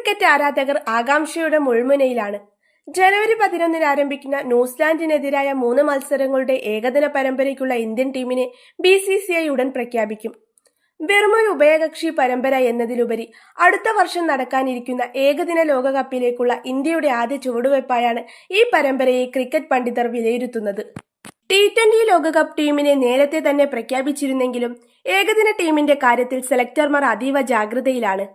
Cricket ആരാധകർ ആകാംക്ഷയുടെ മുൾമുനയിലാണ്. ജനുവരി 11 ആരംഭിക്കുന്ന ന്യൂസിലാൻഡിനെതിരായ 3 മത്സരങ്ങളുടെ ഏകദിന പരമ്പരയ്ക്കുള്ള ഇന്ത്യൻ ടീമിനെ BCCI ഉടൻ പ്രഖ്യാപിക്കും. വെറുമൊരു ഉഭയകക്ഷി പരമ്പര എന്നതിലുപരി അടുത്ത വർഷം നടക്കാനിരിക്കുന്ന ഏകദിന ലോകകപ്പിലേക്കുള്ള ഇന്ത്യയുടെ ആദ്യ ചുവടുവയ്പായാണ് ഈ പരമ്പരയെ ക്രിക്കറ്റ് പണ്ഡിതർ വിലയിരുത്തുന്നത്. T20 ലോകകപ്പ് ടീമിനെ നേരത്തെ തന്നെ പ്രഖ്യാപിച്ചിരുന്നെങ്കിലും ഏകദിന ടീമിന്റെ കാര്യത്തിൽ സെലക്ടർമാർ അതീവ ജാഗ്രതയിലാണ്.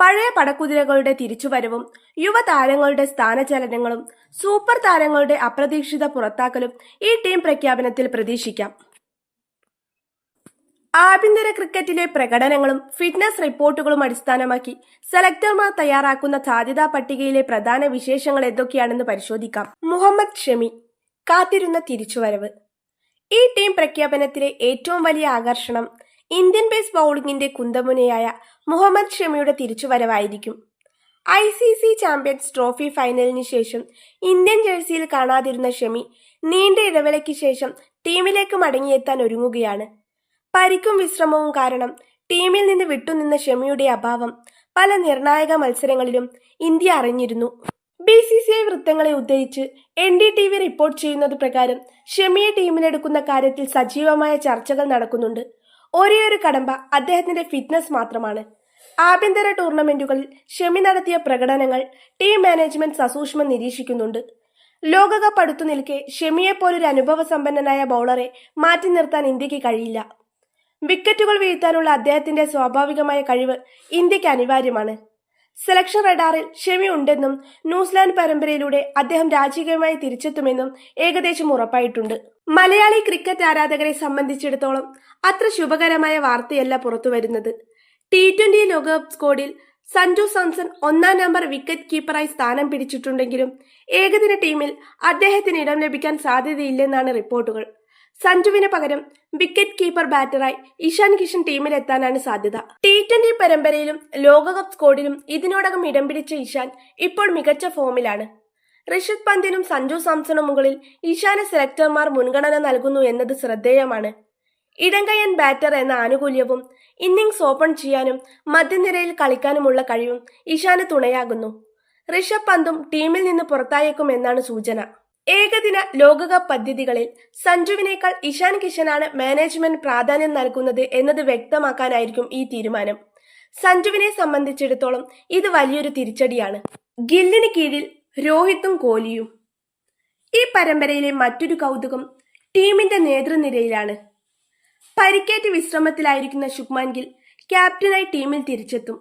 പഴയ പടക്കുതിരകളുടെ തിരിച്ചുവരവും യുവതാരങ്ങളുടെ സ്ഥാനചലനങ്ങളും സൂപ്പർ താരങ്ങളുടെ അപ്രതീക്ഷിത പുറത്താക്കലും ഈ ടീം പ്രഖ്യാപനത്തിൽ പ്രതീക്ഷിക്കാം. ആഭ്യന്തര ക്രിക്കറ്റിലെ പ്രകടനങ്ങളും ഫിറ്റ്നസ് റിപ്പോർട്ടുകളും അടിസ്ഥാനമാക്കി സെലക്ടർമാർ തയ്യാറാക്കുന്ന സാധ്യതാ പട്ടികയിലെ പ്രധാന വിശേഷങ്ങൾ എന്തൊക്കെയാണെന്ന് പരിശോധിക്കാം. മുഹമ്മദ് ഷമി കാത്തിരുന്ന തിരിച്ചുവരവ്. ഈ ടീം പ്രഖ്യാപനത്തിലെ ഏറ്റവും വലിയ ആകർഷണം ഇന്ത്യൻ പേസ് ബൌളിംഗിന്റെ കുന്തമുനയായ മുഹമ്മദ് ഷമിയുടെ തിരിച്ചുവരവായിരിക്കും. ICC ചാമ്പ്യൻസ് ട്രോഫി ഫൈനലിന് ശേഷം ഇന്ത്യൻ ജേഴ്സിയിൽ കാണാതിരുന്ന ഷമി നീണ്ട ഇടവേളയ്ക്ക് ശേഷം ടീമിലേക്ക് മടങ്ങിയെത്താൻ ഒരുങ്ങുകയാണ്. പരിക്കും വിശ്രമവും കാരണം ടീമിൽ നിന്ന് വിട്ടുനിന്ന ഷമിയുടെ അഭാവം പല നിർണായക മത്സരങ്ങളിലും ഇന്ത്യ അറിഞ്ഞിരുന്നു. BCCI വൃത്തങ്ങളെ ഉദ്ധരിച്ച് NDTV റിപ്പോർട്ട് ചെയ്യുന്നത് പ്രകാരം ഷമിയെ ടീമിലെടുക്കുന്ന കാര്യത്തിൽ സജീവമായ ചർച്ചകൾ നടക്കുന്നുണ്ട്. ഒരേയൊരു കടമ്പ അദ്ദേഹത്തിന്റെ ഫിറ്റ്നസ് മാത്രമാണ്. ആഭ്യന്തര ടൂർണമെന്റുകളിൽ ഷമി നടത്തിയ പ്രകടനങ്ങൾ ടീം മാനേജ്മെന്റ് സസൂക്ഷ്മം നിരീക്ഷിക്കുന്നുണ്ട്. ലോകകപ്പ് അടുത്തു നിൽക്കെ ഷമിയെപ്പോലൊരു അനുഭവ സമ്പന്നനായ ബൌളറെ മാറ്റി നിർത്താൻ ഇന്ത്യക്ക് കഴിയില്ല. വിക്കറ്റുകൾ വീഴ്ത്താനുള്ള അദ്ദേഹത്തിന്റെ സ്വാഭാവികമായ കഴിവ് ഇന്ത്യക്ക് അനിവാര്യമാണ്. സെലക്ഷൻ റഡാറിൽ ഷമി ഉണ്ടെന്നും ന്യൂസിലാൻഡ് പരമ്പരയിലൂടെ അദ്ദേഹം രാജകീയമായി തിരിച്ചെത്തുമെന്നും ഏകദേശം ഉറപ്പായിട്ടുണ്ട്. മലയാളി ക്രിക്കറ്റ് ആരാധകരെ സംബന്ധിച്ചിടത്തോളം അത്ര ശുഭകരമായ വാർത്തയല്ല പുറത്തുവരുന്നത്. T20 ലോകകപ്പ് സ്ക്വാഡിൽ സഞ്ജു സാംസൺ 1-ാം നമ്പർ വിക്കറ്റ് കീപ്പറായി സ്ഥാനം പിടിച്ചിട്ടുണ്ടെങ്കിലും ഏകദിന ടീമിൽ അദ്ദേഹത്തിന് ഇടം ലഭിക്കാൻ സാധ്യതയില്ലെന്നാണ് റിപ്പോർട്ടുകൾ. സഞ്ജുവിന് പകരം വിക്കറ്റ് കീപ്പർ ബാറ്ററായി ഇഷാൻ കിഷൻ ടീമിലെത്താനാണ് സാധ്യത. T20 പരമ്പരയിലും ലോകകപ്പ് സ്ക്വാഡിലും ഇതിനോടകം ഇടം പിടിച്ച ഇഷാൻ ഇപ്പോൾ മികച്ച ഫോമിലാണ്. ഋഷഭ് പന്തിനും സഞ്ജു സാംസണും മുകളിൽ ഇഷാന് സെലക്ടർമാർ മുൻഗണന നൽകുന്നു എന്നത് ശ്രദ്ധേയമാണ്. ഇടംകയ്യൻ ബാറ്റർ എന്ന ആനുകൂല്യവും ഇന്നിംഗ്സ് ഓപ്പൺ ചെയ്യാനും മധ്യനിരയിൽ കളിക്കാനുമുള്ള കഴിവും ഇഷാന് തുണയാകുന്നു. ഋഷഭ് പന്തും ടീമിൽ നിന്ന് പുറത്തായേക്കും എന്നാണ് സൂചന. ഏകദിന ലോകകപ്പ് പദ്ധതികളിൽ സഞ്ജുവിനേക്കാൾ ഇഷാൻ കിഷനാണ് മാനേജ്മെന്റ് പ്രാധാന്യം നൽകുന്നത് എന്നത് വ്യക്തമാക്കാനായിരിക്കും ഈ തീരുമാനം. സഞ്ജുവിനെ സംബന്ധിച്ചിടത്തോളം ഇത് വലിയൊരു തിരിച്ചടിയാണ്. ഗില്ലിന് കീഴിൽ രോഹിത്തും കോഹ്ലിയും. ഈ പരമ്പരയിലെ മറ്റൊരു കൗതുകം ടീമിന്റെ നേതൃനിരയിലാണ്. പരിക്കേറ്റ് വിശ്രമത്തിലായിരിക്കുന്ന ശുഭ്മാൻ ഗിൽ ക്യാപ്റ്റനായി ടീമിൽ തിരിച്ചെത്തും.